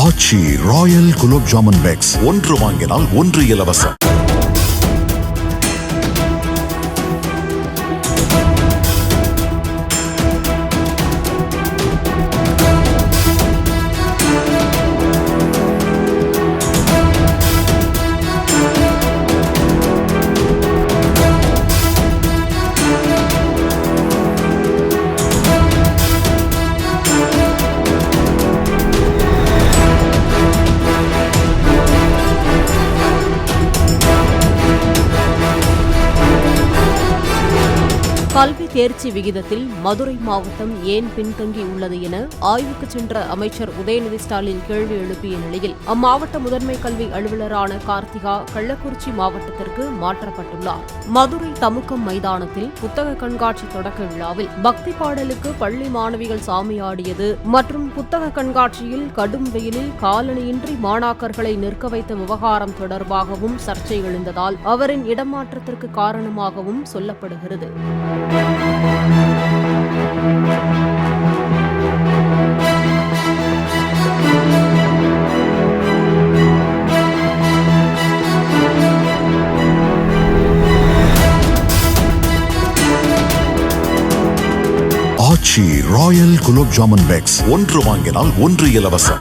ஆச்சி Royal gulab jamun packs ஒன்று வாங்கினால் ஒன்று இலவசம். கல்வி தேர்ச்சி விகிதத்தில் மதுரை மாவட்டம் ஏன் பின்தங்கி உள்ளது என ஆய்வுக்கு சென்ற அமைச்சர் உதயநிதி ஸ்டாலின் கேள்வி எழுப்பிய நிலையில் அம்மாவட்ட முதன்மை கல்வி அலுவலரான கார்த்திகா கள்ளக்குறிச்சி மாவட்டத்திற்கு மாற்றப்பட்டுள்ளார். மதுரை தமுக்கம் மைதானத்தில் புத்தக கண்காட்சி தொடக்க விழாவில் பக்தி பாடலுக்கு பள்ளி மாணவிகள் சாமியாடியது மற்றும் புத்தக கண்காட்சியில் கடும் வெயிலில் காலணியின்றி மாணாக்கர்களை நிற்க வைத்த விவகாரம் தொடர்பாகவும் சர்ச்சை எழுந்ததால் அவரின் இடமாற்றத்திற்கு காரணமாகவும் சொல்லப்படுகிறது. ஆச்சி ராயல் குலோப் ஜாமுன் பேக்ஸ் ஒன்று வாங்கினால் ஒன்று இலவசம்.